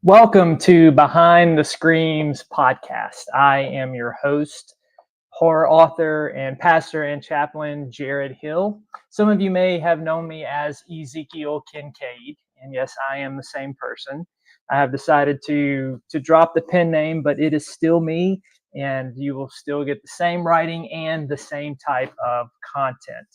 Welcome to Behind the Screams podcast. I am your host, horror author, and pastor and chaplain, Jared Hill. Some of you may have known me as Ezekiel Kincaid, and yes, I am the same person. I have decided to drop the pen name, but it is still me, and you will still get the same writing and the same type of content.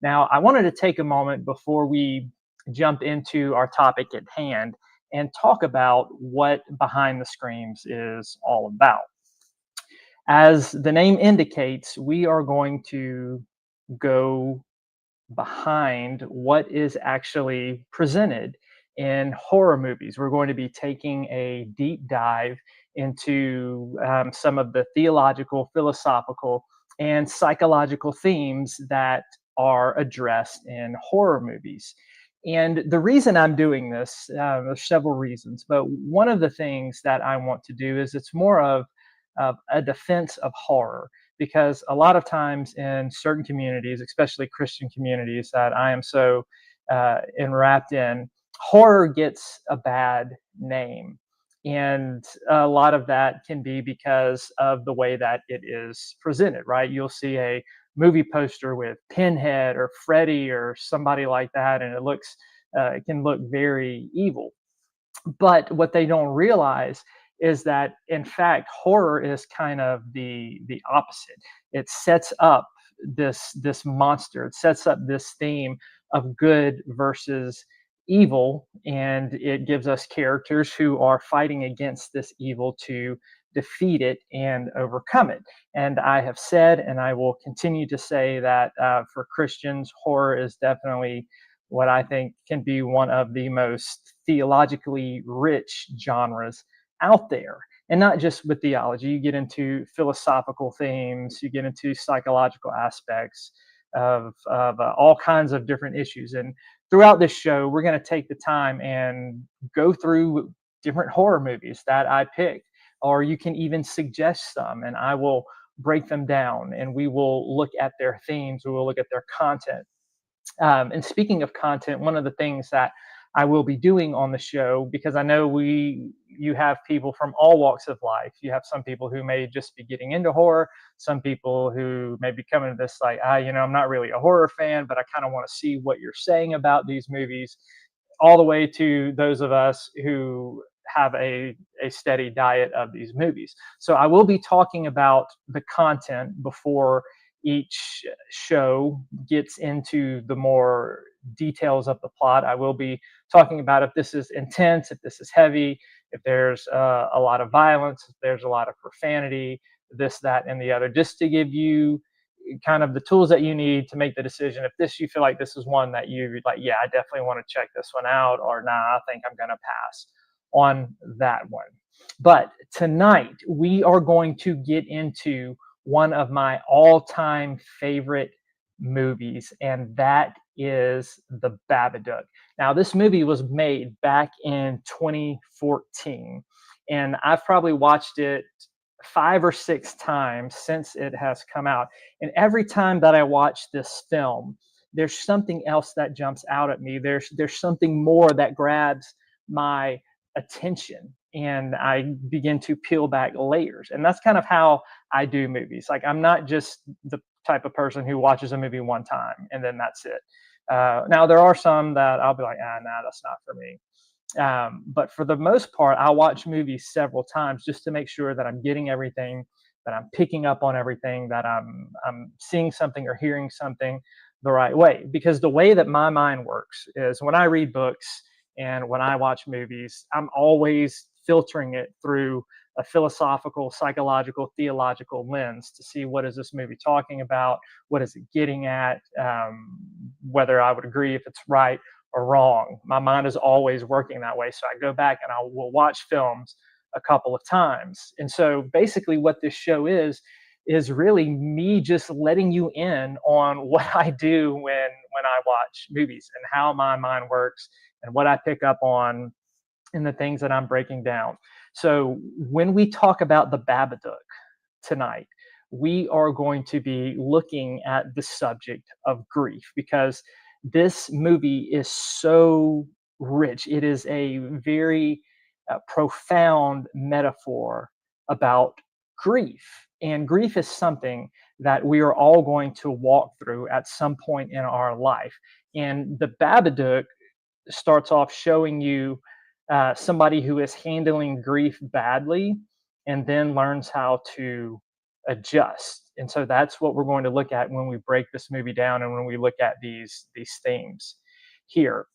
Now, I wanted to take a moment before we jump into our topic at hand and talk about what Behind the Screams is all about. As the name indicates, we are going to go behind what is actually presented in horror movies. We're going to be taking a deep dive into some of the theological, philosophical, and psychological themes that are addressed in horror movies. And the reason I'm doing this, there's several reasons, but one of the things that I want to do is it's more of a defense of horror, because a lot of times in certain communities, especially Christian communities that I am so enwrapped in, horror gets a bad name. And a lot of that can be because of the way that it is presented, right? You'll see a movie poster with Pinhead or Freddy or somebody like that, and it can look very evil. But what they don't realize is that, in fact, horror is kind of the opposite. It sets up this monster. It sets up this theme of good versus evil, and it gives us characters who are fighting against this evil to defeat it and overcome it. And I have said, and I will continue to say that for Christians, horror is definitely what I think can be one of the most theologically rich genres out there. And not just with theology, you get into philosophical themes, you get into psychological aspects of all kinds of different issues. And throughout this show, we're going to take the time and go through different horror movies that I picked, or you can even suggest some, and I will break them down and we will look at their themes, we will look at their content. And speaking of content, one of the things that I will be doing on the show, because I know you have people from all walks of life. You have some people who may just be getting into horror, some people who may be coming to this like, I'm not really a horror fan, but I kind of want to see what you're saying about these movies, all the way to those of us who have a steady diet of these movies. So I will be talking about the content before each show gets into the more details of the plot. I will be talking about if this is intense, if this is heavy, if there's a lot of violence, if there's a lot of profanity, this, that, and the other, just to give you kind of the tools that you need to make the decision. If you feel like this is one that you like, yeah, I definitely want to check this one out, or nah, I think I'm going to pass on that one. But tonight we are going to get into one of my all-time favorite movies, and that is The Babadook. Now, this movie was made back in 2014, and I've probably watched it 5 or 6 times since it has come out. And every time that I watch this film, there's something else that jumps out at me. There's something more that grabs my attention, and I begin to peel back layers. And that's kind of how I do movies. Like, I'm not just the type of person who watches a movie one time and then that's it. Now, there are some that I'll be like, nah, that's not for me. But for the most part, I watch movies several times just to make sure that I'm getting everything, that I'm picking up on everything, that I'm seeing something or hearing something the right way. Because the way that my mind works is when I read books and when I watch movies, I'm always filtering it through a philosophical, psychological, theological lens to see what is this movie talking about, what is it getting at, whether I would agree if it's right or wrong. My mind is always working that way. So I go back and I will watch films a couple of times. And so basically what this show is really me just letting you in on what I do when I watch movies and how my mind works and what I pick up on and the things that I'm breaking down. So when we talk about The Babadook tonight, we are going to be looking at the subject of grief, because this movie is so rich. It is a very profound metaphor about grief. And grief is something that we are all going to walk through at some point in our life. And the Babadook starts off showing you somebody who is handling grief badly and then learns how to adjust. And so that's what we're going to look at when we break this movie down and when we look at these themes here.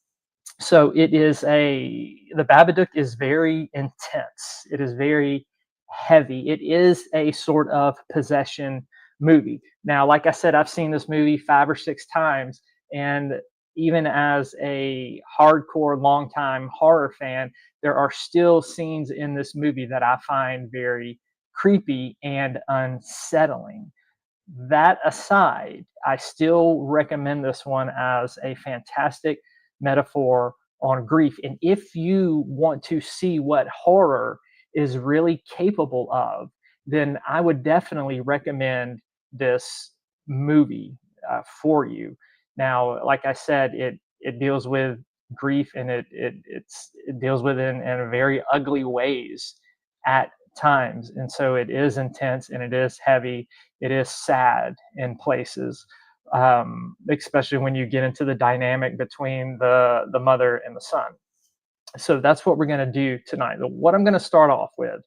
So the Babadook is very intense. It is very heavy. It is a sort of possession movie. Now, like I said, I've seen this movie 5 or 6 times, and even as a hardcore, longtime horror fan, there are still scenes in this movie that I find very creepy and unsettling. That aside, I still recommend this one as a fantastic metaphor on grief. And if you want to see what horror is really capable of, then I would definitely recommend this movie for you. Now, like I said, it deals with grief, and it deals with it in very ugly ways at times, and so it is intense and it is heavy. It is sad in places, especially when you get into the dynamic between the mother and the son. So that's what we're going to do tonight. What I'm going to start off with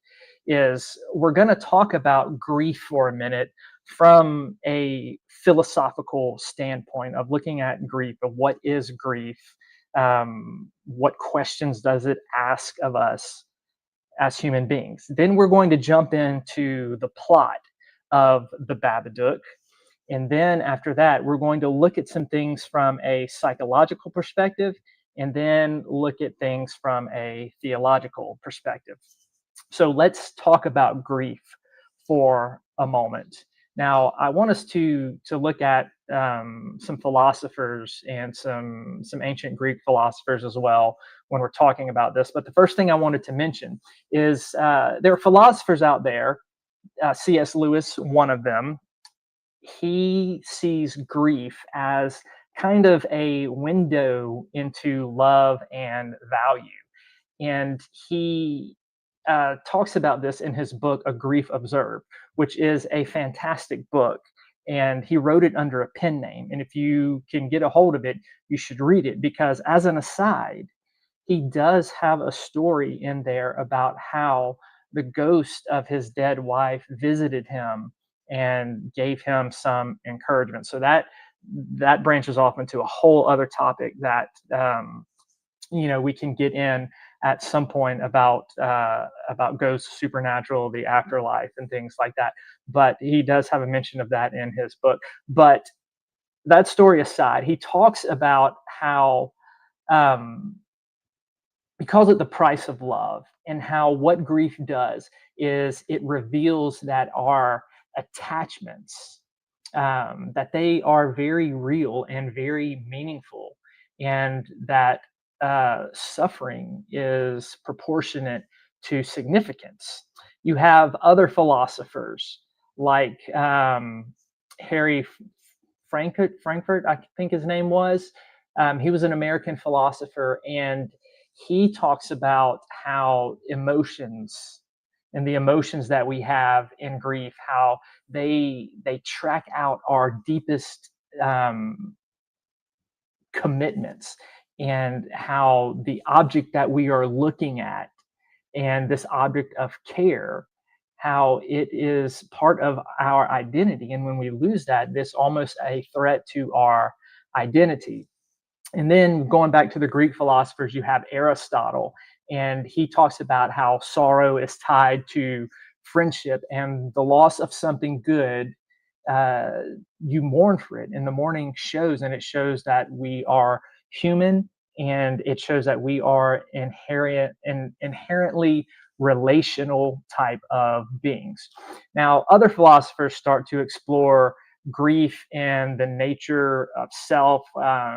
is we're going to talk about grief for a minute from a philosophical standpoint of looking at grief, of what is grief, what questions does it ask of us as human beings. Then we're going to jump into the plot of the Babadook. And then after that, we're going to look at some things from a psychological perspective and then look at things from a theological perspective. So let's talk about grief for a moment. Now, I want us to look at some philosophers and some ancient Greek philosophers as well when we're talking about this. But the first thing I wanted to mention is there are philosophers out there. C.S. Lewis, one of them, he sees grief as kind of a window into love and value. And he talks about this in his book, A Grief Observed, which is a fantastic book. And he wrote it under a pen name. And if you can get a hold of it, you should read it, because, as an aside, he does have a story in there about how the ghost of his dead wife visited him and gave him some encouragement. So that branches off into a whole other topic that we can get in at some point about ghosts, supernatural, the afterlife, and things like that. But he does have a mention of that in his book. But that story aside, he talks about how he calls it the price of love, and how what grief does is it reveals that our attachments, that they are very real and very meaningful, and that suffering is proportionate to significance. You have other philosophers like Harry Frankfurt, I think his name was. He was an American philosopher, and he talks about how emotions and the emotions that we have in grief, how they track out our deepest commitments, and how the object that we are looking at, and this object of care, how it is part of our identity. And when we lose that, this almost a threat to our identity. And then going back to the Greek philosophers, you have Aristotle, and he talks about how sorrow is tied to friendship, and the loss of something good, you mourn for it. And the mourning shows, and it shows that we are human, and it shows that we are inherently relational type of beings. Now, other philosophers start to explore grief and the nature of self.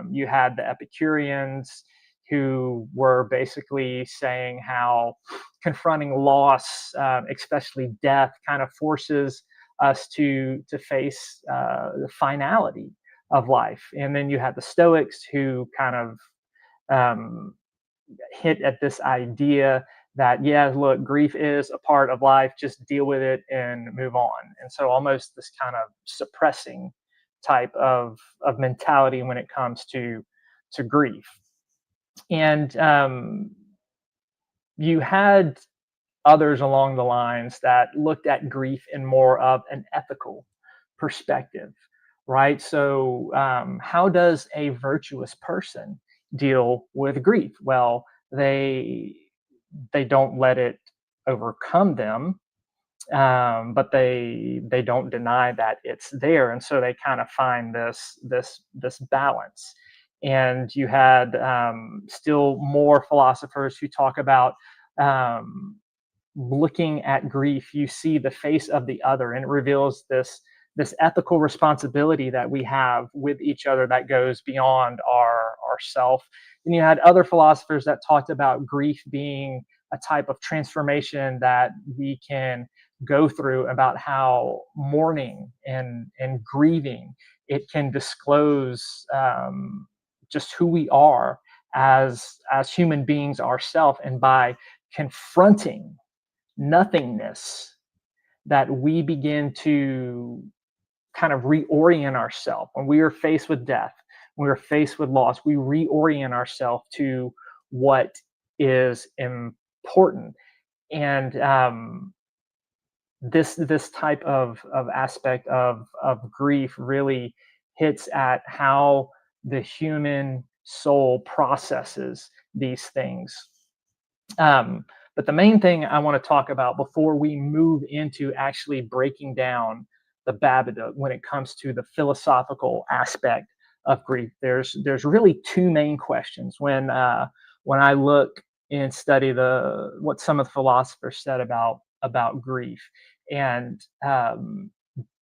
You had the Epicureans, who were basically saying how confronting loss, especially death, kind of forces us to face the finality of life. And then you had the Stoics, who kind of hit at this idea that, yeah, look, grief is a part of life, just deal with it and move on. And so almost this kind of suppressing type of mentality when it comes to grief. And you had others along the lines that looked at grief in more of an ethical perspective, right? So, how does a virtuous person deal with grief? Well, they they don't let it overcome them, but they don't deny that it's there, and so they kind of find this balance. And you had still more philosophers who talk about um, looking at grief, you see the face of the other, and it reveals this ethical responsibility that we have with each other that goes beyond our self. And you had other philosophers that talked about grief being a type of transformation that we can go through, about how mourning and grieving, it can disclose just who we are as human beings ourselves, and by confronting nothingness, that we begin to kind of reorient ourselves. When we are faced with death, when we are faced with loss, we reorient ourselves to what is important. And this type of aspect of grief really hits at how the human soul processes these things. But the main thing I want to talk about before we move into actually breaking down the Babadook when it comes to the philosophical aspect of grief, there's really two main questions when I look and study the what some of the philosophers said about grief. And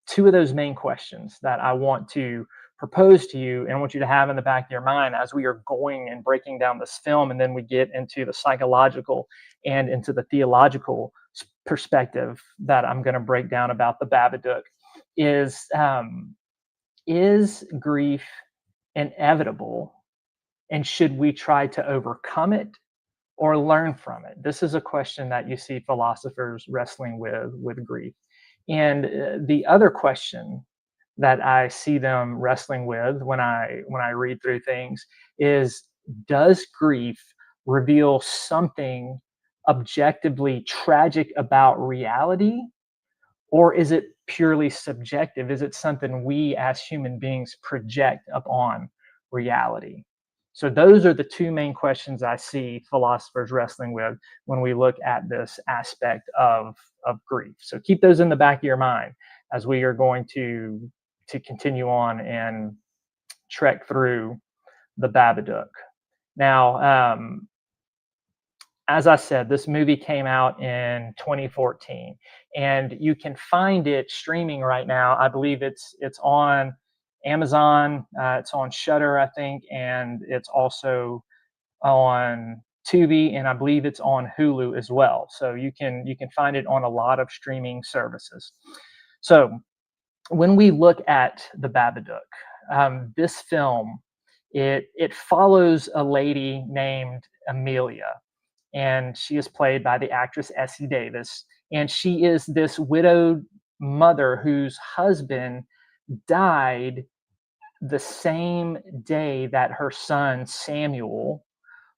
two of those main questions that I want to propose to you and I want you to have in the back of your mind as we are going and breaking down this film, and then we get into the psychological and into the theological perspective that I'm going to break down about the Babadook, is grief inevitable, and should we try to overcome it or learn from it? This is a question that you see philosophers wrestling with grief. And the other question that I see them wrestling with when I read through things is, does grief reveal something objectively tragic about reality, or is it purely subjective? Is it something we as human beings project upon reality? So those are the two main questions I see philosophers wrestling with when we look at this aspect of grief. So keep those in the back of your mind as we are going to continue on and trek through the Babadook. Now, as I said, this movie came out in 2014, and you can find it streaming right now. I believe it's on Amazon, it's on Shudder, I think, and it's also on Tubi, and I believe it's on Hulu as well. So you can find it on a lot of streaming services. So when we look at the Babadook, this film, it follows a lady named Amelia, and she is played by the actress Essie Davis, and she is this widowed mother whose husband died the same day that her son Samuel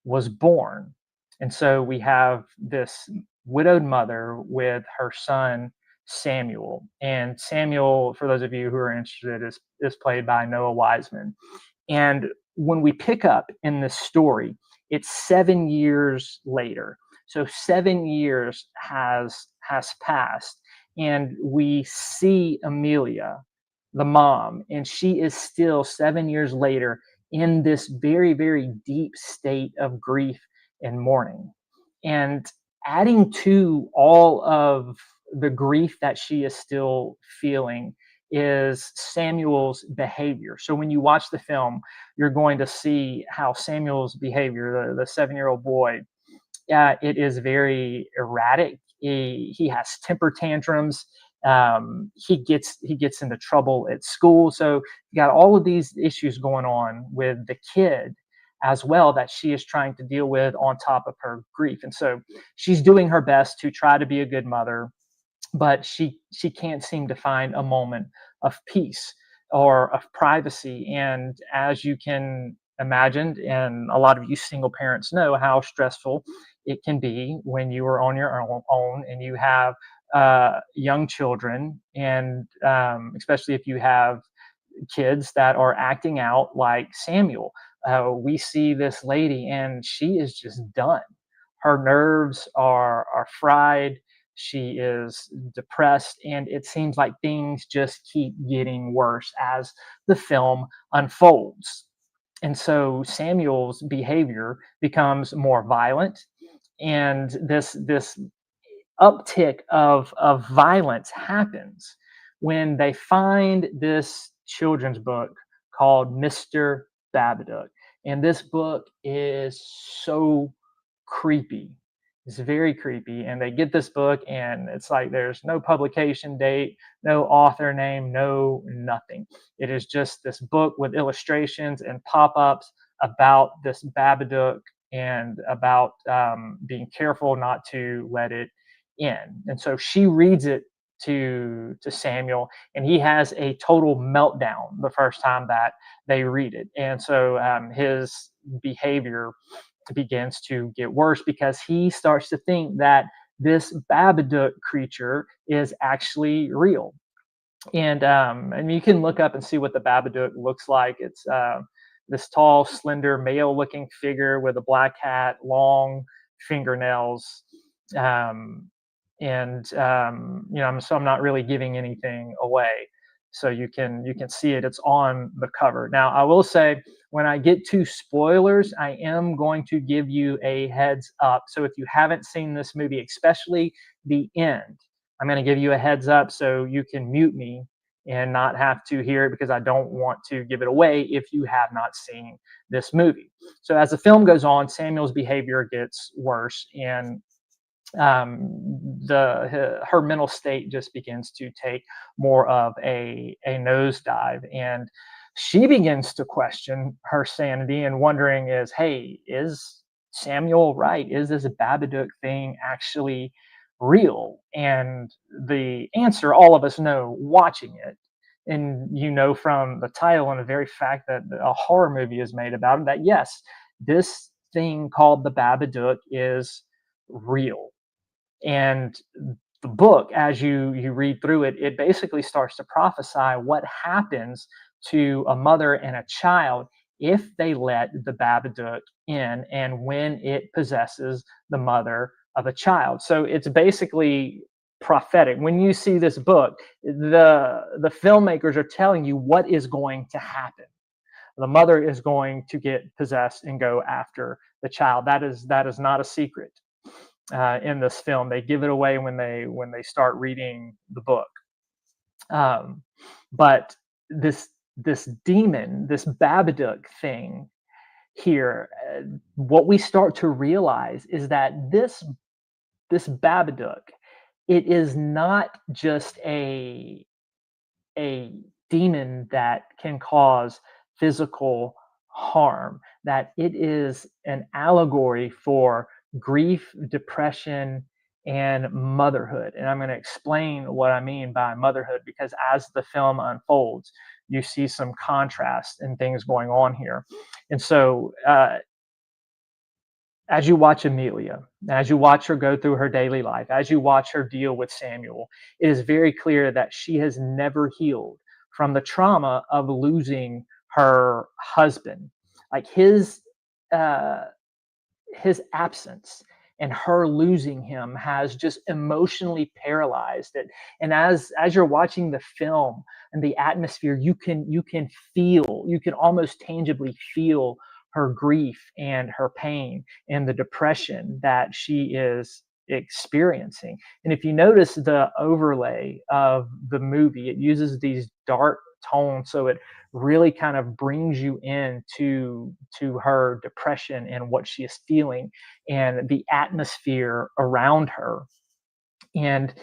was born. And so we have this widowed mother with her son Samuel. And Samuel, for those of you who are interested, is played by Noah Wiseman. And when we pick up in this story, it's 7 years later. So 7 years has passed, and we see Amelia, the mom, and she is still 7 years later in this very, very deep state of grief and mourning. And adding to all of the grief that she is still feeling is Samuel's behavior. So when you watch the film, you're going to see how Samuel's behavior, the 7-year-old boy, it is very erratic. He has temper tantrums. He gets into trouble at school. So you got all of these issues going on with the kid as well that she is trying to deal with on top of her grief. And so she's doing her best to try to be a good mother, but she can't seem to find a moment of peace or of privacy. And as you can imagine, and a lot of you single parents know how stressful it can be when you are on your own and you have young children, and especially if you have kids that are acting out like Samuel. We see this lady and she is just done. Her nerves are fried. She is depressed, and it seems like things just keep getting worse as the film unfolds. And so Samuel's behavior becomes more violent, and this uptick of violence happens when they find this children's book called Mr. Babadook. And this book is so creepy. It's very creepy. And they get this book, and it's like there's no publication date, no author name, no nothing. It is just this book with illustrations and pop ups about this Babadook and about being careful not to let it in. And so she reads it to Samuel, and he has a total meltdown the first time that they read it. And so his behavior begins to get worse because he starts to think that this Babadook creature is actually real. And you can look up and see what the Babadook looks like. It's this tall, slender, male-looking figure with a black hat, long fingernails, um, so I'm not really giving anything away. So you can see it. It's on the cover. Now, I will say, when I get to spoilers, I am going to give you a heads up. So if you haven't seen this movie, especially the end, I'm going to give you a heads up so you can mute me and not have to hear it, because I don't want to give it away if you have not seen this movie. So as the film goes on, Samuel's behavior gets worse, and her mental state just begins to take more of a nosedive, and she begins to question her sanity and wondering, is Samuel right? Is this Babadook thing actually real? And the answer, all of us know watching it, and from the title and the very fact that a horror movie is made about it, that yes, this thing called the Babadook is real. And the book, as you read through it, it basically starts to prophesy what happens to a mother and a child if they let the Babadook in, and when it possesses the mother of a child. So it's basically prophetic. When you see this book, the filmmakers are telling you what is going to happen. The mother is going to get possessed and go after the child. That is not a secret in this film. They give it away when they start reading the book. But this demon, this Babadook thing here, what we start to realize is that this Babadook, it is not just a demon that can cause physical harm, that it is an allegory for grief, depression, and motherhood. And I'm going to explain what I mean by motherhood, because as the film unfolds, you see some contrast and things going on here. And so, as you watch Amelia, as you watch her go through her daily life, as you watch her deal with Samuel, it is very clear that she has never healed from the trauma of losing her husband. Like uh, his absence and her losing him has just emotionally paralyzed it. And as you're watching the film and the atmosphere, you can almost tangibly feel her grief and her pain and the depression that she is experiencing. And if you notice the overlay of the movie, it uses these dark tones, so it really kind of brings you into to her depression and what she is feeling and the atmosphere around her. And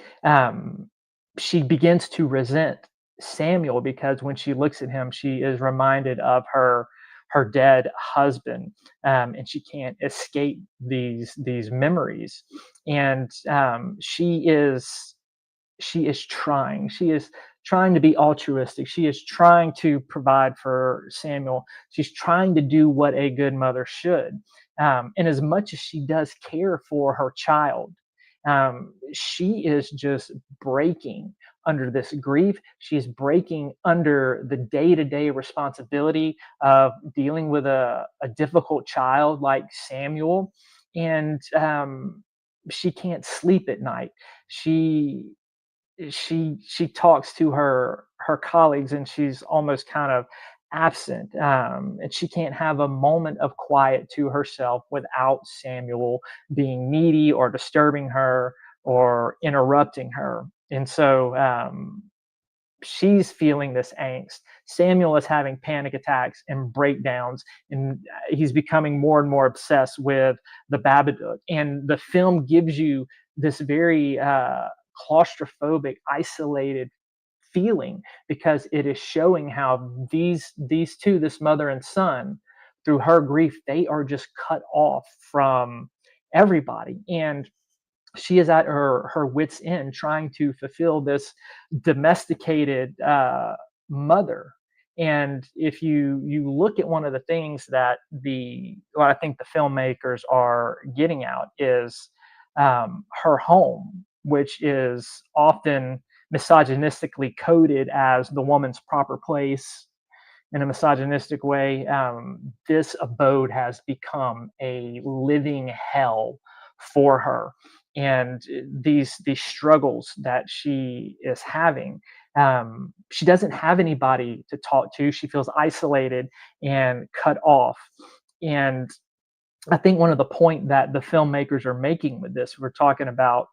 she begins to resent Samuel, because when she looks at him, she is reminded of her her dead husband, and she can't escape these memories. And she is trying. She is trying to be altruistic. She is trying to provide for Samuel. She's trying to do what a good mother should. And as much as she does care for her child, she is just breaking under this grief. She's breaking under the day to day responsibility of dealing with a difficult child like Samuel. And she can't sleep at night. She talks to her colleagues, and she's almost kind of absent, and she can't have a moment of quiet to herself without Samuel being needy or disturbing her or interrupting her. And so she's feeling this angst. Samuel is having panic attacks and breakdowns, and he's becoming more and more obsessed with the Babadook. And the film gives you this very claustrophobic, isolated feeling, because it is showing how these two, this mother and son, through her grief, they are just cut off from everybody. And she is at her wits end trying to fulfill this domesticated mother. And if you look at one of the things that the what I think the filmmakers are getting out is her home, which is often misogynistically coded as the woman's proper place in a misogynistic way. This abode has become a living hell for her, and these struggles that she is having. She doesn't have anybody to talk to. She feels isolated and cut off. And I think one of the point that the filmmakers are making with this, we're talking about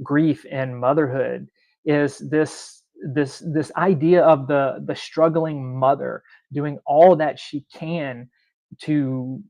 grief and motherhood, is this idea of the struggling mother doing all that she can to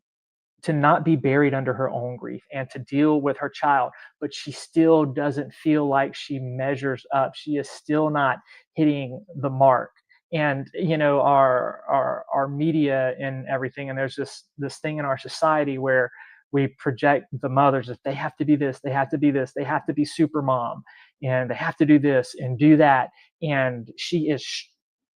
not be buried under her own grief and to deal with her child, but she still doesn't feel like she measures up. She is still not hitting the mark. And our media and everything, and there's this thing in our society where we project the mothers that they have to be this, they have to be this, they have to be super mom, and they have to do this and do that. And she is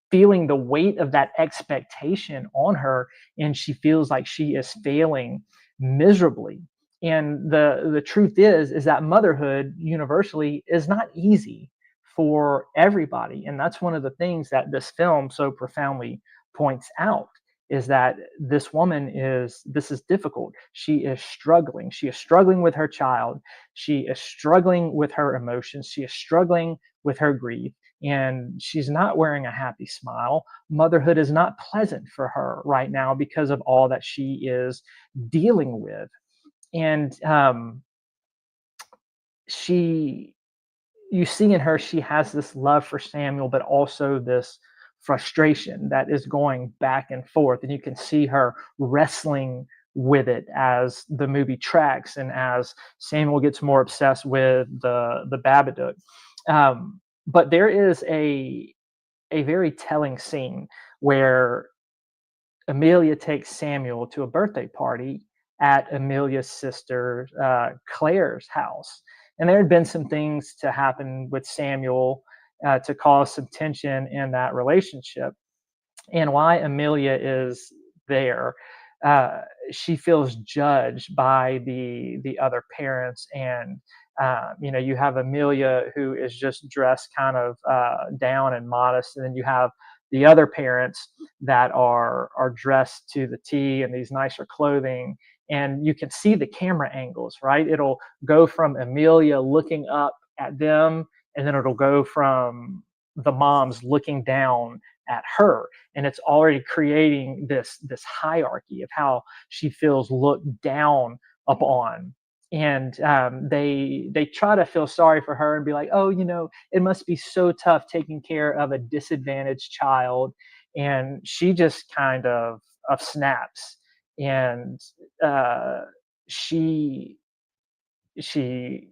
feeling the weight of that expectation on her, and she feels like she is failing miserably. And the truth is that motherhood universally is not easy for everybody. And that's one of the things that this film so profoundly points out, is that this is difficult. She is struggling with her child. She is struggling with her emotions. She is struggling with her grief, and she's not wearing a happy smile. Motherhood is not pleasant for her right now because of all that she is dealing with. And she you see in her, she has this love for Samuel, but also this frustration that is going back and forth. And you can see her wrestling with it as the movie tracks, and as Samuel gets more obsessed with the Babadook. But there is a very telling scene where Amelia takes Samuel to a birthday party at Amelia's sister Claire's house. And there had been some things to happen with Samuel to cause some tension in that relationship. And why Amelia is there, uh, she feels judged by the other parents. And you have Amelia, who is just dressed kind of down and modest, and then you have the other parents that are dressed to the T in these nicer clothing. And you can see the camera angles, right? It'll go from Amelia looking up at them, and then it'll go from the moms looking down at her, and it's already creating this hierarchy of how she feels looked down upon. And they try to feel sorry for her and be like, oh, it must be so tough taking care of a disadvantaged child. And she just kind of snaps. And uh, she she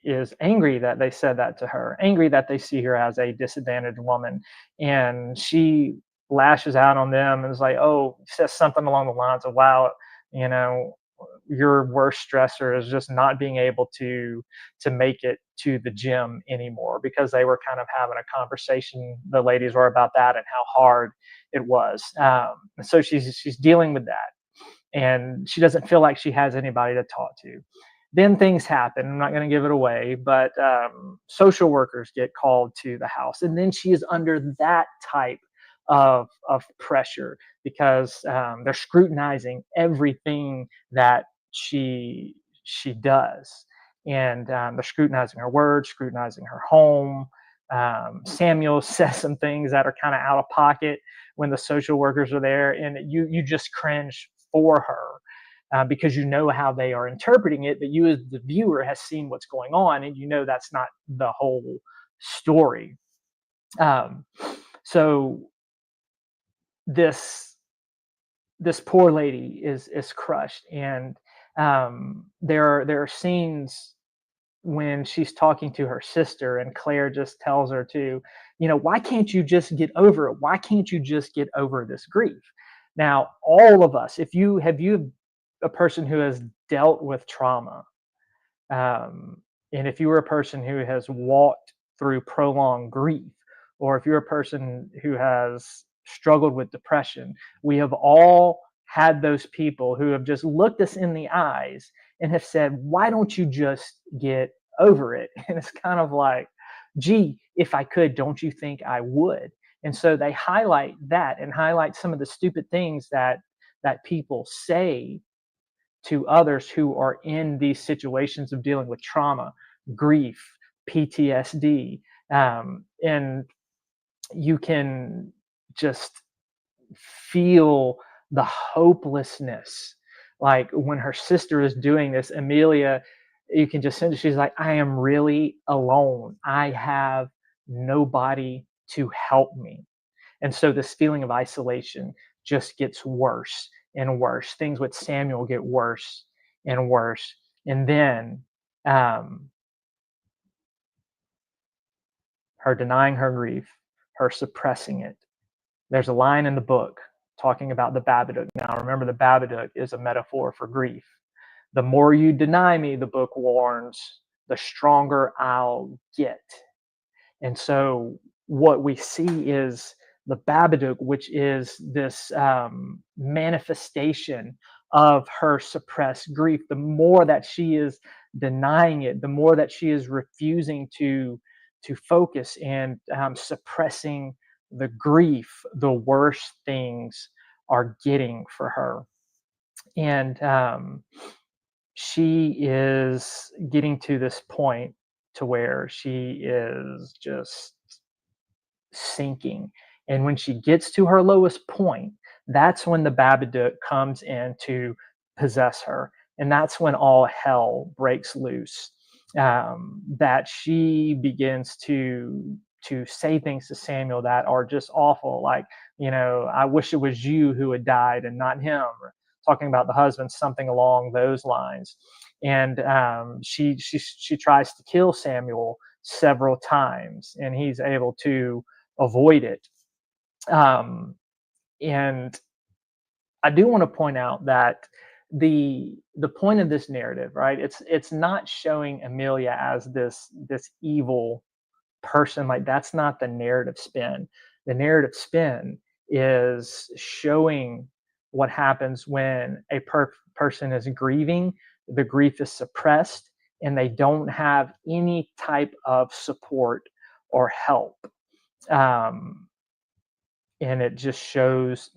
is angry that they said that to her, angry that they see her as a disadvantaged woman. And she lashes out on them and is like, oh, says something along the lines of, wow, you know, your worst stressor is just not being able to make it to the gym anymore, because they were kind of having a conversation, the ladies were, about that and how hard it was. So she's dealing with that, and she doesn't feel like she has anybody to talk to. Then things happen. I'm not going to give it away, but social workers get called to the house, and then she is under that type of pressure, because they're scrutinizing everything that she does, and they're scrutinizing her words, scrutinizing her home. Samuel says some things that are kind of out of pocket when the social workers are there, and you just cringe for her, because you know how they are interpreting it, but you as the viewer has seen what's going on, and you know that's not the whole story. Um, so this this poor lady is crushed, and there are scenes when she's talking to her sister, and Claire just tells her to, why can't you just get over it? Why can't you just get over this grief? Now, all of us, if you a person who has dealt with trauma, um, and if you are a person who has walked through prolonged grief, or if you're a person who has struggled with depression, we have all had those people who have just looked us in the eyes and have said, why don't you just get over it? And it's kind of like, gee, if I could, don't you think I would? And so they highlight that and highlight some of the stupid things that people say to others who are in these situations of dealing with trauma, grief, PTSD. And you can just feel the hopelessness. Like when her sister is doing this, Amelia, you can just sense she's like, I am really alone. I have nobody to help me. And so this feeling of isolation just gets worse and worse. Things with Samuel get worse and worse. And then um, her denying her grief, her suppressing it. There's a line in the book talking about the Babadook. Now, remember, the Babadook is a metaphor for grief. The more you deny me, the book warns, the stronger I'll get. And so what we see is the Babadook, which is this manifestation of her suppressed grief. The more that she is denying it, the more that she is refusing to focus and suppressing the grief, the worse things are getting for her. And she is getting to this point to where she is just sinking. And when she gets to her lowest point, that's when the Babadook comes in to possess her. And that's when all hell breaks loose. That she begins to say things to Samuel that are just awful, like, I wish it was you who had died and not him. Or talking about the husband, something along those lines. And she tries to kill Samuel several times, and he's able to avoid it. And I do want to point out that the point of this narrative, right? It's not showing Amelia as this evil person. Like, that's not the narrative spin. The narrative spin is showing what happens when a person is grieving, the grief is suppressed, and they don't have any type of support or help. And it just shows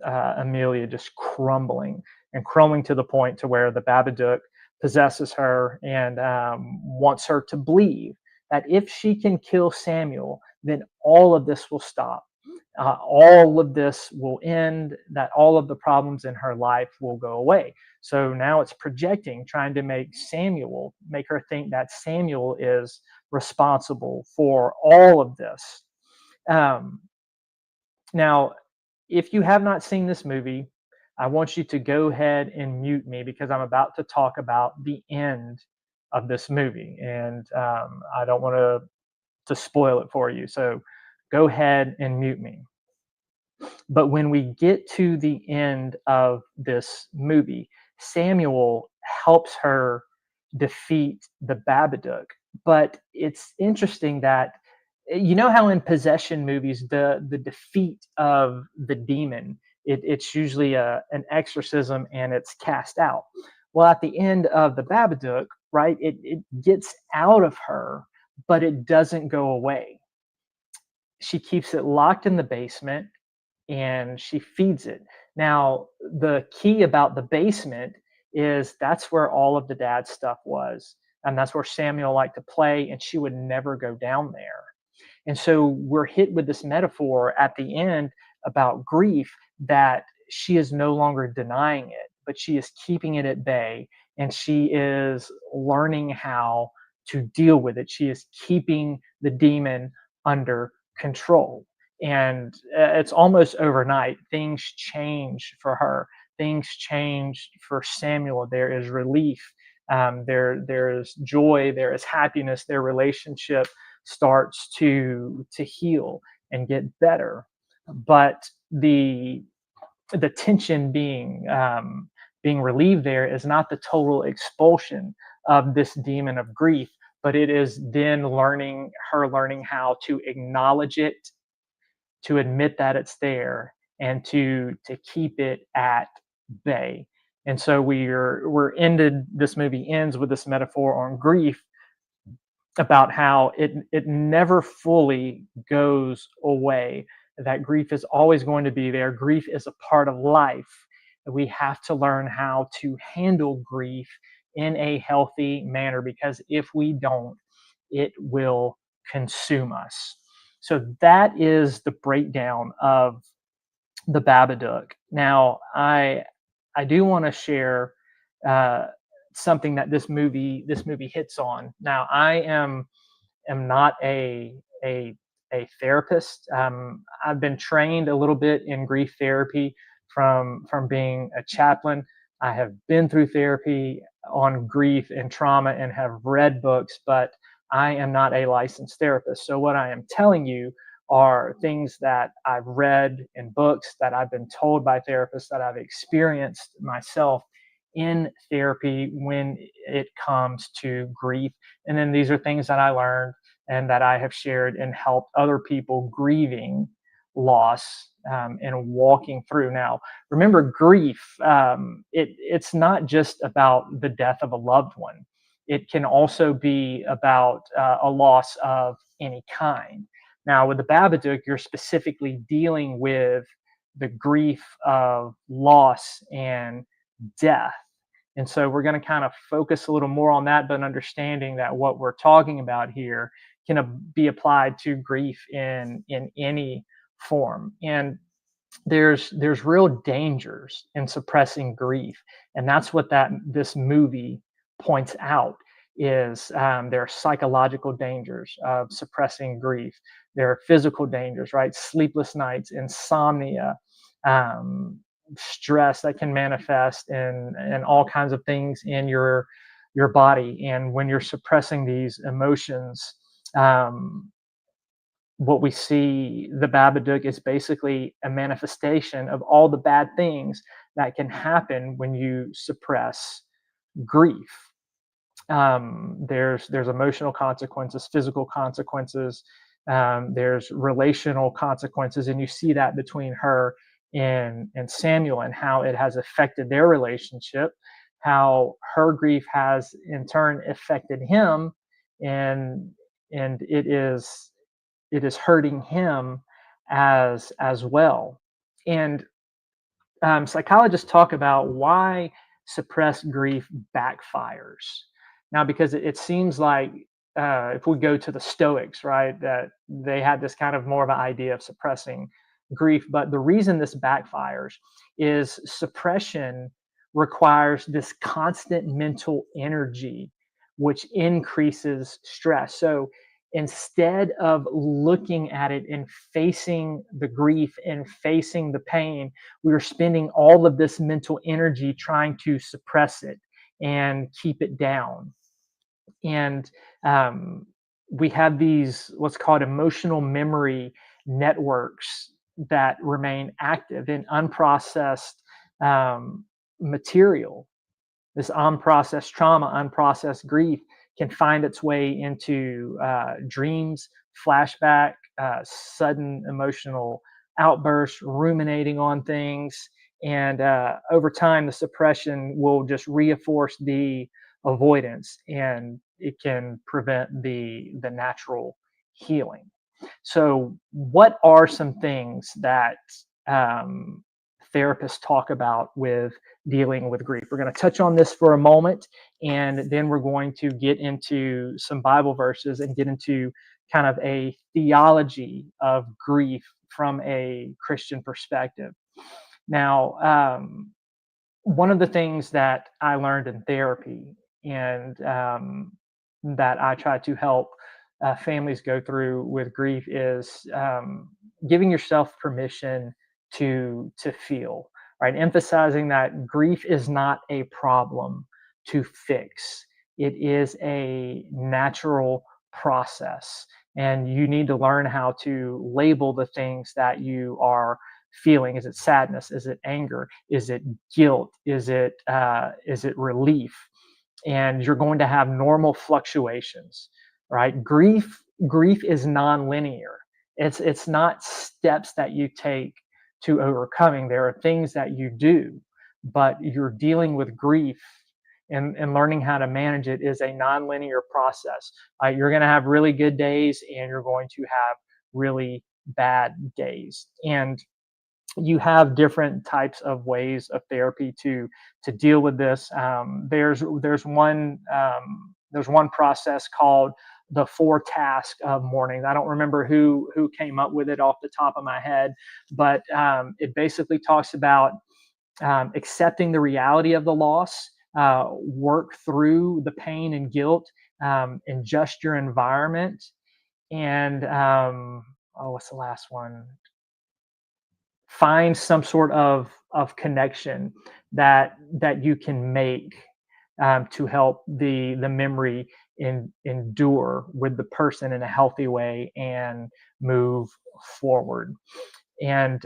Amelia just crumbling to the point to where the Babadook possesses her and wants her to believe that if she can kill Samuel, then all of this will stop. All of this will end, that all of the problems in her life will go away. So now it's projecting, trying to make her think that Samuel is responsible for all of this. Now, if you have not seen this movie, I want you to go ahead and mute me, because I'm about to talk about the end of this movie, and I don't want to spoil it for you. So go ahead and mute me. But when we get to the end of this movie, Samuel helps her defeat the Babadook. But it's interesting that you know how in possession movies the defeat of the demon, it's usually an exorcism and it's cast out. Well, at the end of the Babadook, right, it gets out of her, but it doesn't go away. She keeps it locked in the basement and she feeds it. Now, the key about the basement is that's where all of the dad's stuff was. And that's where Samuel liked to play, and she would never go down there. And so we're hit with this metaphor at the end about grief, that she is no longer denying it, but she is keeping it at bay, and she is learning how to deal with it. She is keeping the demon under control. And it's almost overnight. Things change for her. Things change for Samuel. There is relief. There is joy. There is happiness. Their relationship starts to heal and get better. But the tension being relieved there is not the total expulsion of this demon of grief, but it is then learning how to acknowledge it, to admit that it's there, and to keep it at bay. And so we're ended. This movie ends with this metaphor on grief, about how it never fully goes away, that grief is always going to be there. Grief is a part of life. We have to learn how to handle grief in a healthy manner, because if we don't, it will consume us. So that is the breakdown of the Babadook. Now, I do want to share uh, something that this movie hits on. Now, I am not a a therapist. I've been trained a little bit in grief therapy from being a chaplain. I have been through therapy on grief and trauma and have read books, but I am not a licensed therapist. So what I am telling you are things that I've read in books, that I've been told by therapists, that I've experienced myself in therapy when it comes to grief. And then these are things that I learned and that I have shared and helped other people grieving loss, and walking through. Now, remember, grief, it's not just about the death of a loved one. It can also be about a loss of any kind. Now, with the Babadook, you're specifically dealing with the grief of loss and death. And so we're going to kind of focus a little more on that, but understanding that what we're talking about here can be applied to grief in any form. And there's real dangers in suppressing grief, and that's what that this movie points out. Is there are psychological dangers of suppressing grief. There are physical dangers, right? Sleepless nights, insomnia, um, stress that can manifest in all kinds of things in your body. And when you're suppressing these emotions, um, what we see, the Babadook is basically a manifestation of all the bad things that can happen when you suppress grief. There's emotional consequences, physical consequences, there's relational consequences, and you see that between her and Samuel, and how it has affected their relationship, how her grief has in turn affected him, and and it is hurting him as well. And psychologists talk about why suppressed grief backfires. Now, because it seems like, if we go to the Stoics, right, that they had this kind of more of an idea of suppressing grief. But the reason this backfires is suppression requires this constant mental energy, which increases stress. So instead of looking at it and facing the grief and facing the pain, we are spending all of this mental energy trying to suppress it and keep it down. And we have these what's called emotional memory networks that remain active in unprocessed material. This unprocessed trauma, unprocessed grief can find its way into dreams, flashback, sudden emotional outbursts, ruminating on things. And over time, the suppression will just reinforce the avoidance, and it can prevent the natural healing. So, what are some things that um, therapists talk about with dealing with grief? We're going to touch on this for a moment, and then we're going to get into some Bible verses and get into kind of a theology of grief from a Christian perspective. Now, one of the things that I learned in therapy, and that I try to help families go through with grief, is giving yourself permission to feel. Right, emphasizing that grief is not a problem to fix. It is a natural process, and you need to learn how to label the things that you are feeling. Is it sadness? Is it anger? Is it guilt? Is it relief? And you're going to have normal fluctuations, right? Grief is non-linear. It's not steps that you take to overcoming. There are things that you do, but you're dealing with grief, and learning how to manage it is a non-linear process. You're going to have really good days, and you're going to have really bad days. And you have different types of ways of therapy to deal with this. There's one process called the 4 tasks of mourning. I don't remember who came up with it off the top of my head, but it basically talks about accepting the reality of the loss, work through the pain and guilt, adjust your environment, and what's the last one? Find some sort of connection that you can make to help the memory endure with the person in a healthy way and move forward. And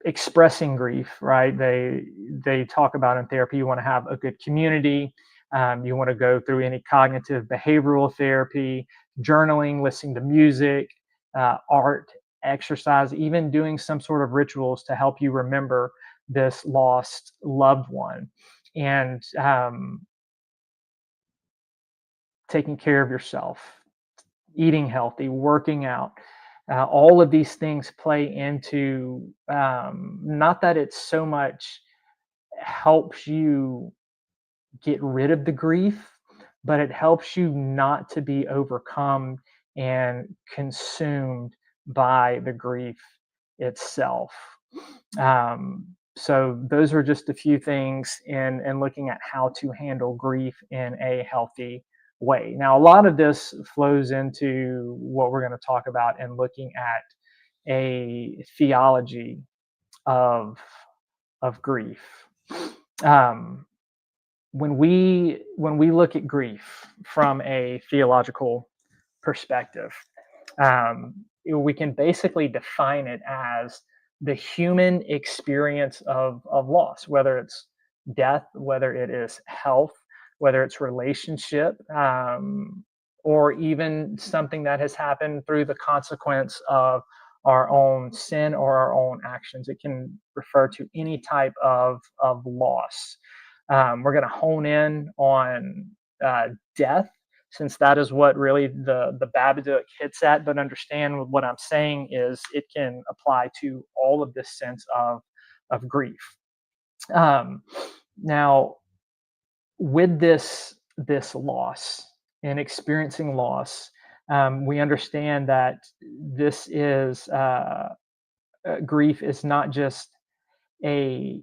expressing grief, right? They talk about in therapy, you want to have a good community. You want to go through any cognitive behavioral therapy, journaling, listening to music, art, exercise, even doing some sort of rituals to help you remember this lost loved one. And taking care of yourself, eating healthy, working out. All of these things play into, not that it so much helps you get rid of the grief, but it helps you not to be overcome and consumed by the grief itself. So those are just a few things in looking at how to handle grief in a healthy way. Now, a lot of this flows into what we're going to talk about in looking at a theology of grief. Um, when we look at grief from a theological perspective, we can basically define it as the human experience of loss, whether it's death, whether it is health, whether it's relationship, or even something that has happened through the consequence of our own sin or our own actions. It can refer to any type of loss. We're going to hone in on death, since that is what really the Babadook hits at. But understand what I'm saying is it can apply to all of this sense of grief. Um, Now, with this loss and experiencing loss, we understand that this is grief is not just a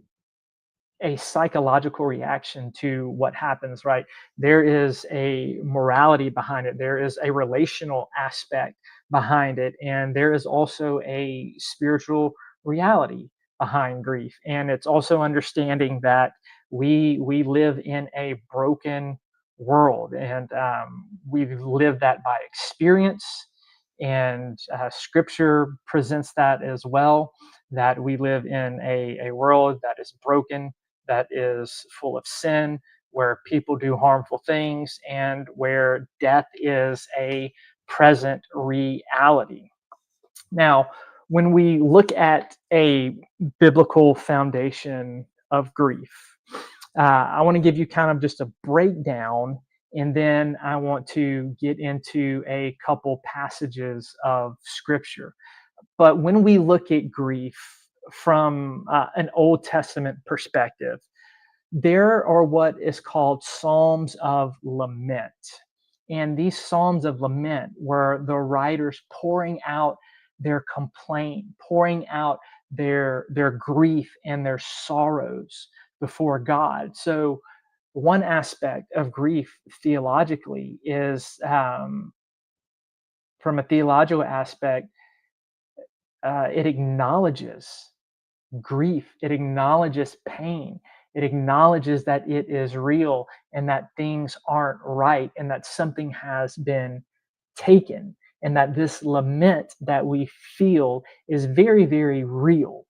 psychological reaction to what happens, right? There is a morality behind it, there is a relational aspect behind it, and there is also a spiritual reality behind grief. And it's also understanding that we live in a broken world, and we've lived that by experience, And Scripture presents that as well, that we live in a world that is broken, that is full of sin, where people do harmful things, and where death is a present reality. Now, when we look at a biblical foundation of grief, I want to give you kind of just a breakdown, and then I want to get into a couple passages of scripture. But when we look at grief from an Old Testament perspective, there are what is called Psalms of Lament. And these Psalms of Lament were the writers pouring out their complaint, pouring out their grief and their sorrows before God. So, one aspect of grief theologically is, from a theological aspect, it acknowledges grief, it acknowledges pain, it acknowledges that it is real and that things aren't right and that something has been taken, and that this lament that we feel is very, very real,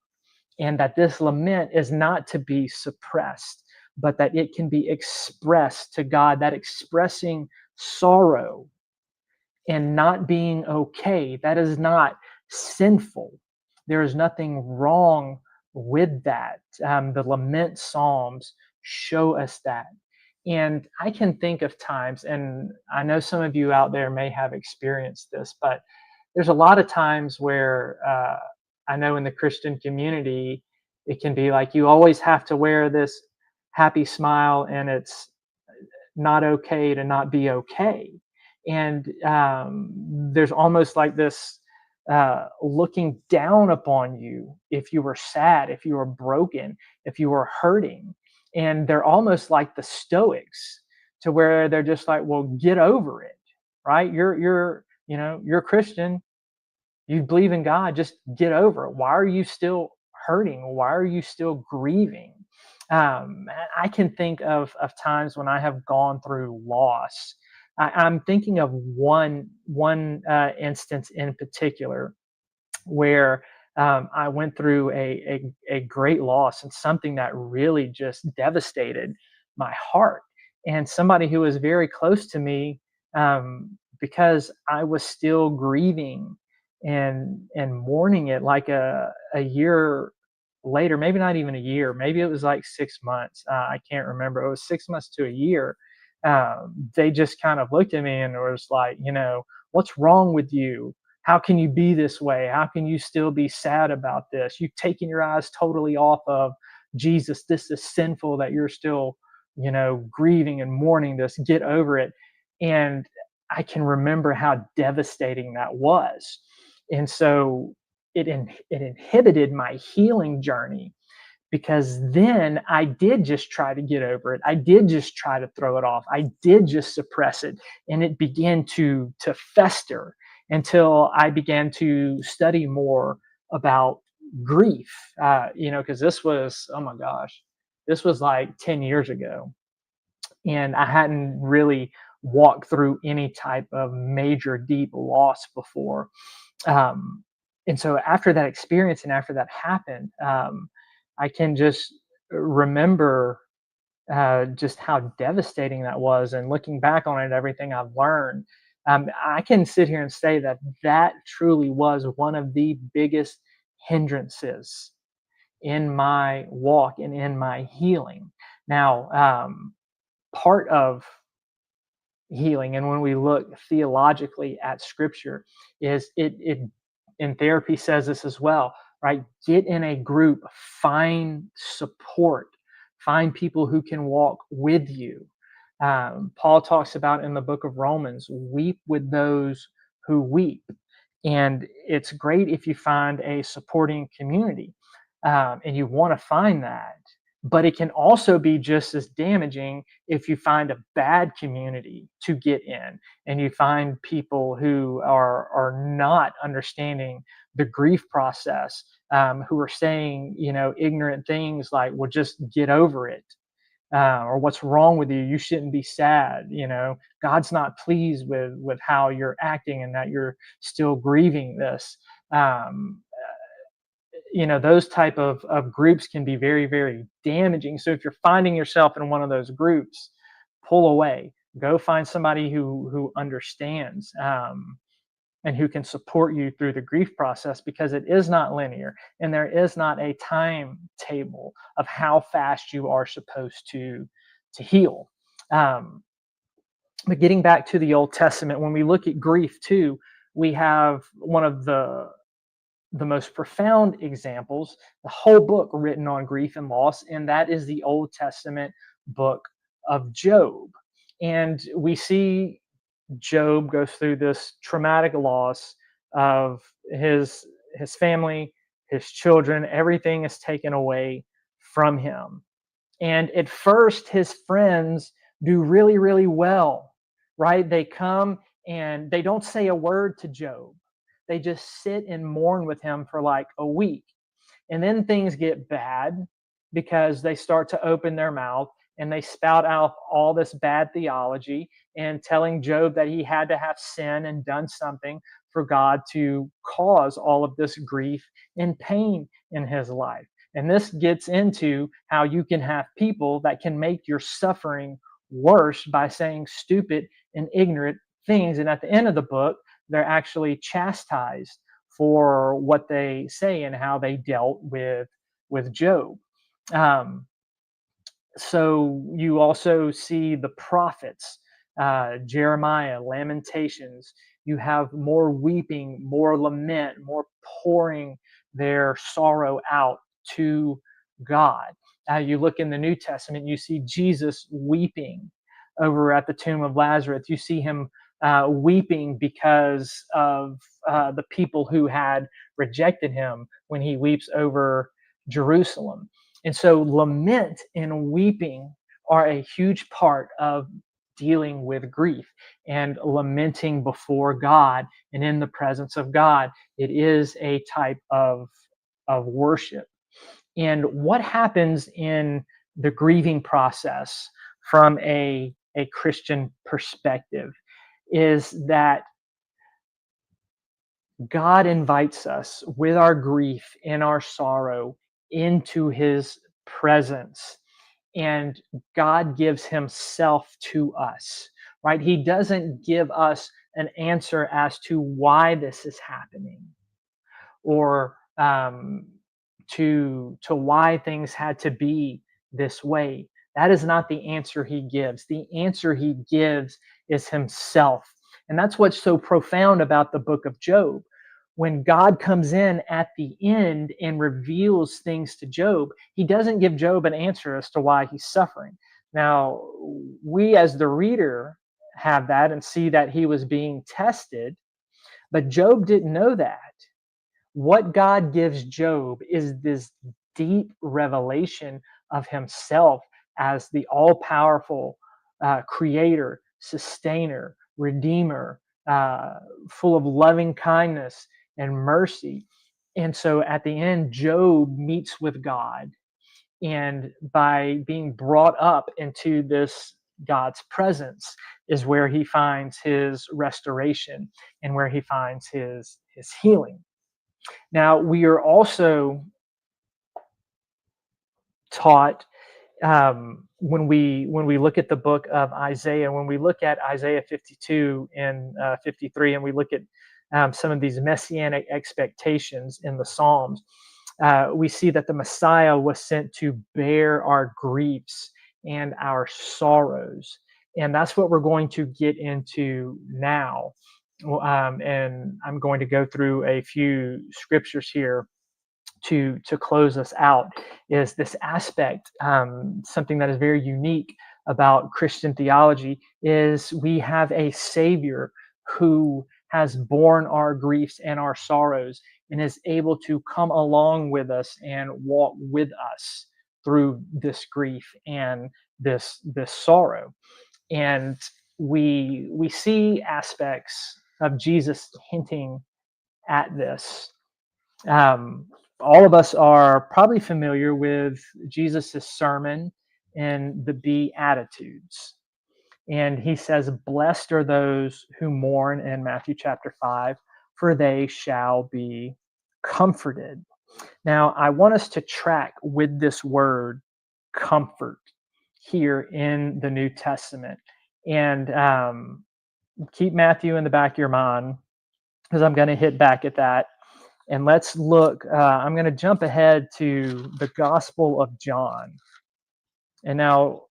and that this lament is not to be suppressed, but that it can be expressed to God, that expressing sorrow and not being okay, that is not sinful. There is nothing wrong with that. The lament psalms show us that. And I can think of times, and I know some of you out there may have experienced this, but there's a lot of times where I know in the Christian community, it can be like you always have to wear this happy smile, and it's not okay to not be okay. And there's almost like this looking down upon you if you were sad, if you were broken, if you were hurting. And they're almost like the Stoics, to where they're just like, well, get over it, right? You're a Christian, you believe in God, just get over it. Why are you still hurting? Why are you still grieving? I can think of times when I have gone through loss. I'm thinking of one instance in particular where I went through a great loss, and something that really just devastated my heart. And somebody who was very close to me, because I was still grieving and mourning it, like a year later, maybe not even a year, maybe it was like 6 months. I can't remember. It was 6 months to a year. They just kind of looked at me and was like, what's wrong with you? How can you be this way? How can you still be sad about this? You've taken your eyes totally off of Jesus. This is sinful that you're still, grieving and mourning this. Get over it. And I can remember how devastating that was. And so it inhibited my healing journey, because then I did just try to get over it. I did just try to throw it off. I did just suppress it, and it began to fester until I began to study more about grief. Because this was, oh my gosh, this was like 10 years ago, and I hadn't really walked through any type of major deep loss before. Um, and so after that experience and after that happened, I can just remember just how devastating that was. And looking back on it, everything I've learned, I can sit here and say that that truly was one of the biggest hindrances in my walk and in my healing. Now, part of healing, and when we look theologically at scripture, is it in therapy says this as well, right? Get in a group, find support, find people who can walk with you. Paul talks about in the book of Romans, weep with those who weep. And it's great if you find a supporting community, and you want to find that. But it can also be just as damaging if you find a bad community to get in, and you find people who are not understanding the grief process, who are saying ignorant things like, "Well, just get over it." or what's wrong with you. You shouldn't be sad. God's not pleased with how you're acting and that you're still grieving this. Um, those type of groups can be very, very damaging. So if you're finding yourself in one of those groups, pull away. Go find somebody who understands, and who can support you through the grief process, because it is not linear and there is not a timetable of how fast you are supposed to heal. Um, but getting back to the Old Testament, when we look at grief too, we have one of the most profound examples, the whole book written on grief and loss, and that is the Old Testament book of Job. And we see Job goes through this traumatic loss of his family, his children, everything is taken away from him. And at first, his friends do really, really well, right? They come and they don't say a word to Job. They just sit and mourn with him for like a week. And then things get bad because they start to open their mouth and they spout out all this bad theology and telling Job that he had to have sinned and done something for God to cause all of this grief and pain in his life. And this gets into how you can have people that can make your suffering worse by saying stupid and ignorant things. And at the end of the book, they're actually chastised for what they say and how they dealt with Job. Um, so you also see the prophets, Jeremiah, Lamentations. You have more weeping, more lament, more pouring their sorrow out to God. You look in the New Testament, you see Jesus weeping over at the tomb of Lazarus. You see him weeping because of the people who had rejected him when he weeps over Jerusalem. And so lament and weeping are a huge part of dealing with grief and lamenting before God and in the presence of God. It is a type of worship. And what happens in the grieving process from a Christian perspective is that God invites us with our grief and our sorrow into his presence, and God gives himself to us, right? He doesn't give us an answer as to why this is happening, or to why things had to be this way. That is not the answer he gives. The answer he gives is himself. And that's what's so profound about the book of Job. When God comes in at the end and reveals things to Job, he doesn't give Job an answer as to why he's suffering. Now, we as the reader have that and see that he was being tested, but Job didn't know that. What God gives Job is this deep revelation of himself as the all-powerful creator, sustainer, redeemer, full of loving kindness and mercy. And so at the end, Job meets with God. And by being brought up into this God's presence is where he finds his restoration and where he finds his healing. Now, we are also taught, when we look at the book of Isaiah, when we look at Isaiah 52 and 53, and we look at some of these messianic expectations in the Psalms, we see that the Messiah was sent to bear our griefs and our sorrows. And that's what we're going to get into now. And I'm going to go through a few scriptures here to close us out. Is this aspect, something that is very unique about Christian theology, is we have a Savior who has borne our griefs and our sorrows and is able to come along with us and walk with us through this grief and this sorrow. And we see aspects of Jesus hinting at this. Um, all of us are probably familiar with Jesus's sermon in the Beatitudes. And he says, blessed are those who mourn in Matthew chapter 5, for they shall be comforted. Now, I want us to track with this word comfort here in the New Testament. And keep Matthew in the back of your mind, because I'm going to hit back at that. And let's look, I'm going to jump ahead to the Gospel of John. And now,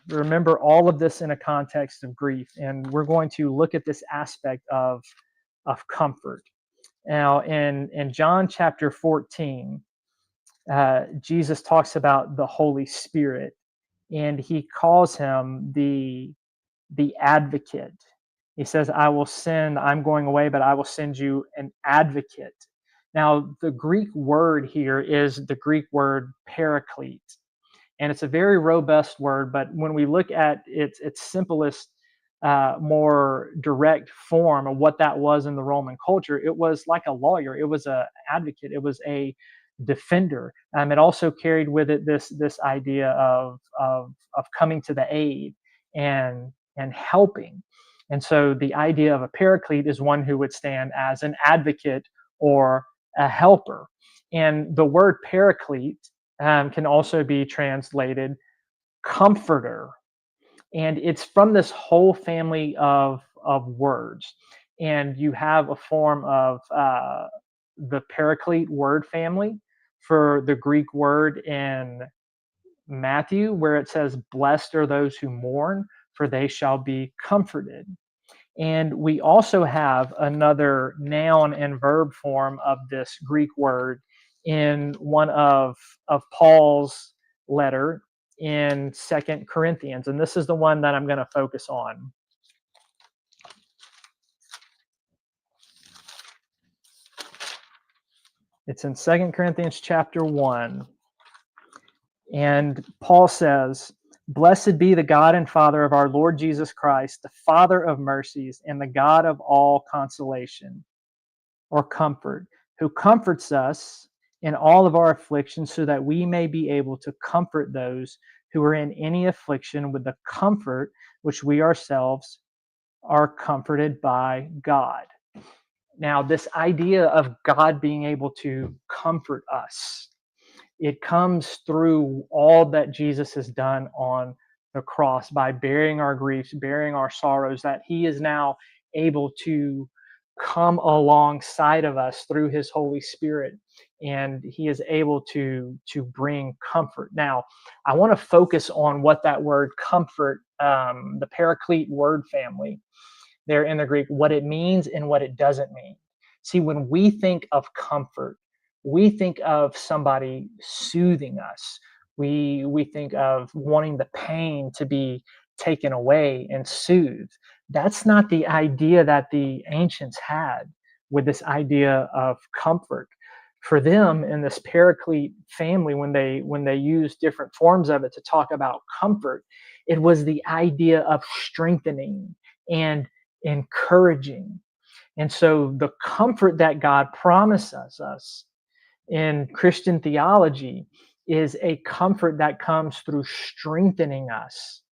remember all of this in a context of grief, and we're going to look at this aspect of comfort. Now, in John chapter 14, Jesus talks about the Holy Spirit, and he calls him the advocate. He says, I'm going away, but I will send you an advocate. Now, the Greek word here is the Greek word paraclete. And it's a very robust word, but when we look at its simplest, more direct form of what that was in the Roman culture, it was like a lawyer. It was an advocate. It was a defender. It also carried with it this idea of coming to the aid and helping. And so the idea of a paraclete is one who would stand as an advocate or a helper. And the word paraclete can also be translated comforter. And it's from this whole family of words. And you have a form of the paraclete word family for the Greek word in Matthew, where it says, blessed are those who mourn, for they shall be comforted. And we also have another noun and verb form of this Greek word in one of Paul's letter in 2 Corinthians. And this is the one that I'm going to focus on. It's in 2 Corinthians chapter 1. And Paul says, blessed be the God and Father of our Lord Jesus Christ, the Father of mercies and the God of all consolation or comfort, who comforts us in all of our afflictions, so that we may be able to comfort those who are in any affliction with the comfort which we ourselves are comforted by God. Now, this idea of God being able to comfort us, it comes through all that Jesus has done on the cross by bearing our griefs, bearing our sorrows, that he is now able to come alongside of us through his Holy Spirit, and he is able to bring comfort. Now, I want to focus on what that word comfort, the paraclete word family there in the Greek, what it means and what it doesn't mean. See, when we think of comfort, we think of somebody soothing us. We think of wanting the pain to be taken away and soothed. That's not the idea that the ancients had with this idea of comfort. For them in this paraclete family, when they used different forms of it to talk about comfort, it was the idea of strengthening and encouraging. And so the comfort that God promises us in Christian theology is a comfort that comes through strengthening us,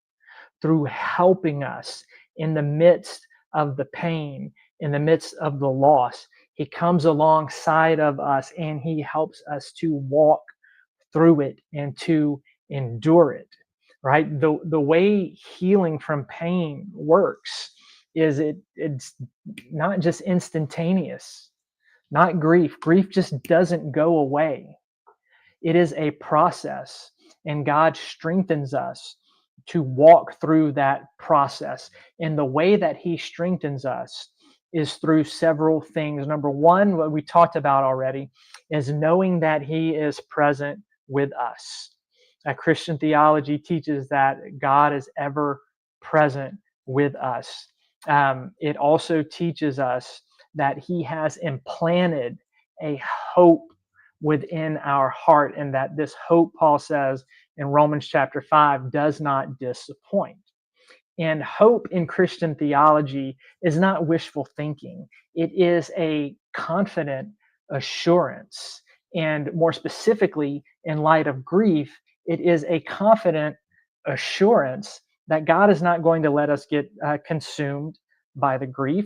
through helping us in the midst of the pain, in the midst of the loss. He comes alongside of us and he helps us to walk through it and to endure it, right? The way healing from pain works is it's not just instantaneous. Not grief. Grief just doesn't go away. It is a process, and God strengthens us to walk through that process. And the way that he strengthens us is through several things. Number one, what we talked about already, is knowing that he is present with us. Christian theology teaches that God is ever present with us. It also teaches us that he has implanted a hope within our heart, and that this hope, Paul says in Romans chapter 5, does not disappoint. And hope in Christian theology is not wishful thinking. It is a confident assurance. And more specifically, in light of grief, It is a confident assurance that God is not going to let us get consumed by the grief.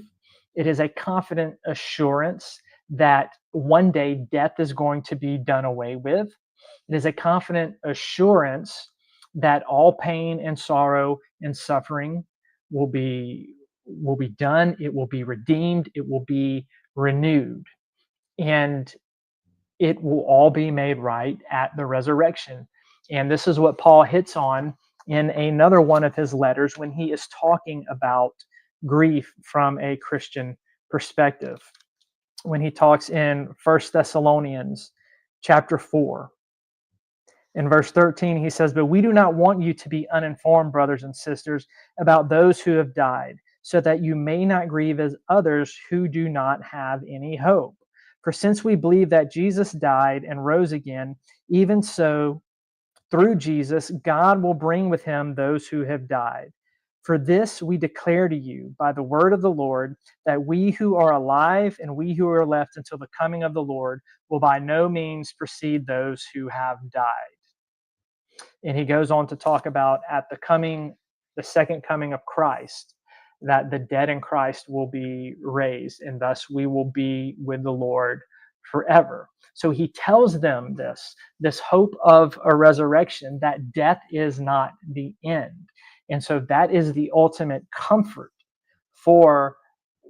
It is a confident assurance that one day death is going to be done away with. It is a confident assurance that all pain and sorrow and suffering will be done, it will be redeemed, it will be renewed, and it will all be made right at the resurrection. And this is what Paul hits on in another one of his letters when he is talking about grief from a Christian perspective. When he talks in 1 Thessalonians chapter 4, in verse 13, he says, "But we do not want you to be uninformed, brothers and sisters, about those who have died, so that you may not grieve as others who do not have any hope. For since we believe that Jesus died and rose again, even so, through Jesus, God will bring with him those who have died. For this we declare to you by the word of the Lord, that we who are alive and we who are left until the coming of the Lord will by no means precede those who have died." And he goes on to talk about at the second coming of Christ, that the dead in Christ will be raised, and thus we will be with the Lord forever. So he tells them this hope of a resurrection, that death is not the end. And so that is the ultimate comfort for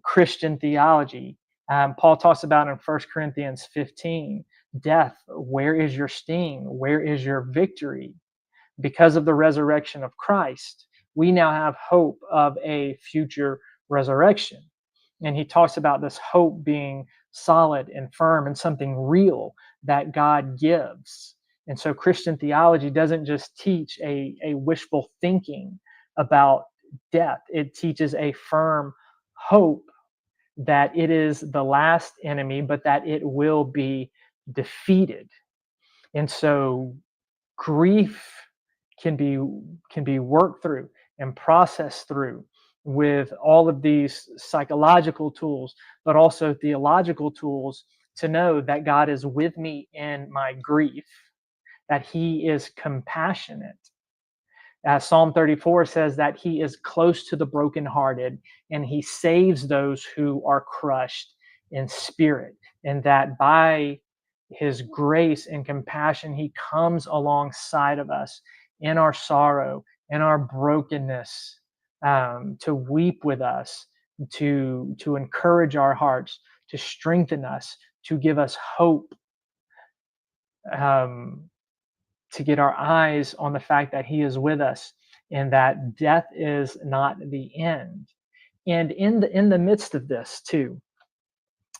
Christian theology. Paul talks about in 1 Corinthians 15, death, where is your sting? Where is your victory? Because of the resurrection of Christ, we now have hope of a future resurrection. And he talks about this hope being solid and firm and something real that God gives. And so Christian theology doesn't just teach a wishful thinking about death, it teaches a firm hope that it is the last enemy, but that it will be defeated. And so grief can be worked through and processed through with all of these psychological tools, but also theological tools, to know that God is with me in my grief, that he is compassionate. As Psalm 34 says, that he is close to the brokenhearted and he saves those who are crushed in spirit, and that by his grace and compassion, he comes alongside of us in our sorrow, in our brokenness, to weep with us, to encourage our hearts, to strengthen us, to give us hope, um, to get our eyes on the fact that he is with us and that death is not the end. And in the midst of this too,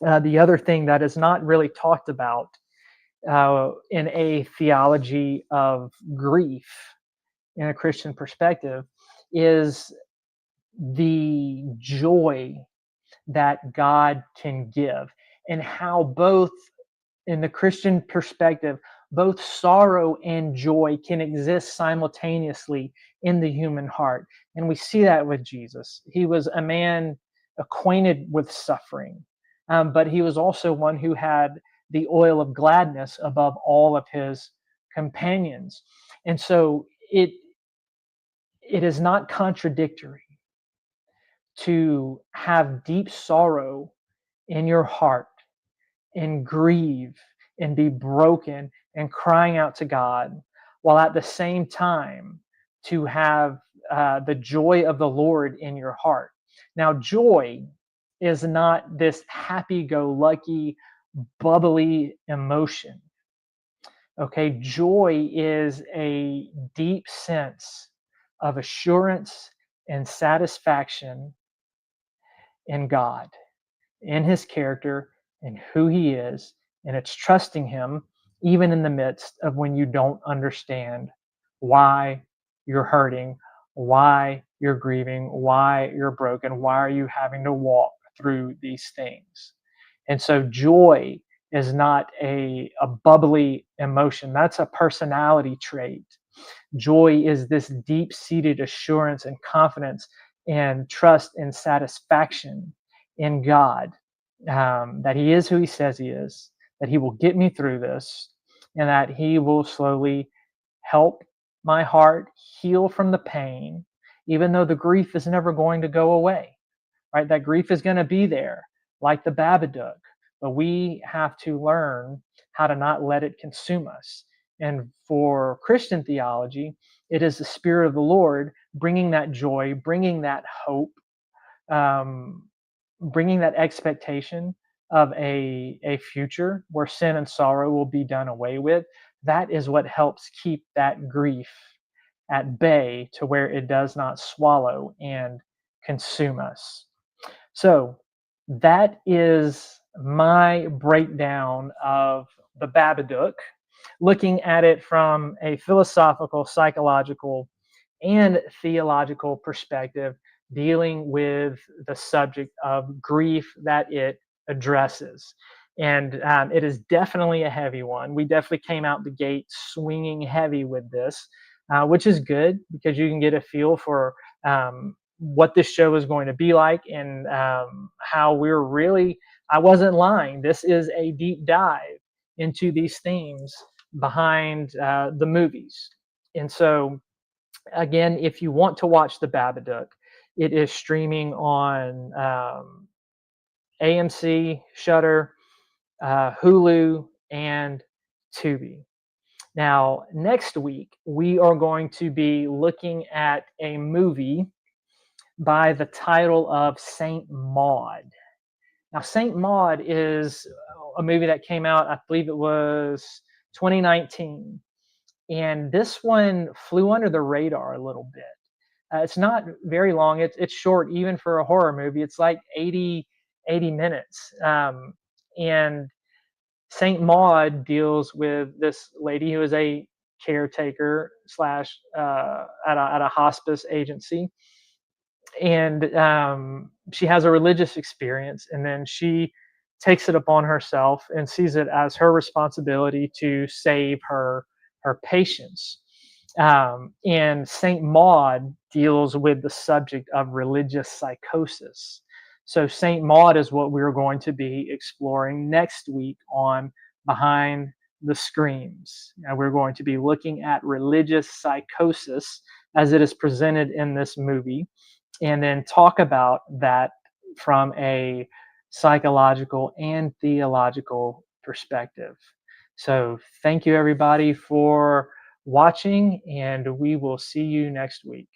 the other thing that is not really talked about in a theology of grief in a Christian perspective is the joy that God can give, and how both in the Christian perspective, both sorrow and joy can exist simultaneously in the human heart. And we see that with Jesus. He was a man acquainted with suffering, but he was also one who had the oil of gladness above all of his companions. And so it is not contradictory to have deep sorrow in your heart and grieve and be broken and crying out to God, while at the same time to have the joy of the Lord in your heart. Now, joy is not this happy-go-lucky, bubbly emotion. Okay, joy is a deep sense of assurance and satisfaction in God, in his character, and who he is, and it's trusting him even in the midst of when you don't understand why you're hurting, why you're grieving, why you're broken, why are you having to walk through these things. And so joy is not a bubbly emotion. That's a personality trait. Joy is this deep-seated assurance and confidence and trust and satisfaction in God, that he is who he says he is, that he will get me through this, and that he will slowly help my heart heal from the pain, even though the grief is never going to go away, right? That grief is going to be there, like the Babadook, but we have to learn how to not let it consume us. And for Christian theology, it is the Spirit of the Lord bringing that joy, bringing that hope, um, bringing that expectation of a future where sin and sorrow will be done away with. That is what helps keep that grief at bay to where it does not swallow and consume us. So that is my breakdown of the Babadook, looking at it from a philosophical, psychological, and theological perspective, dealing with the subject of grief that it addresses. And it is definitely a heavy one. We definitely came out the gate swinging heavy with this, which is good because you can get a feel for what this show is going to be like and how we're really, I wasn't lying. This is a deep dive into these themes behind the movies. And so, again, if you want to watch The Babadook, it is streaming on AMC, Shudder, Hulu, and Tubi. Now, next week, we are going to be looking at a movie by the title of Saint Maud. Now, Saint Maud is a movie that came out, I believe it was 2019. And this one flew under the radar a little bit. It's not very long. It's short, even for a horror movie. It's like 80 minutes. And Saint Maud deals with this lady who is a caretaker slash at a hospice agency, and she has a religious experience, and then she takes it upon herself and sees it as her responsibility to save her patients. And Saint Maud deals with the subject of religious psychosis. So Saint Maud is what we're going to be exploring next week on Behind the Screams. And we're going to be looking at religious psychosis as it is presented in this movie, and then talk about that from a psychological and theological perspective. So thank you everybody for watching, and we will see you next week.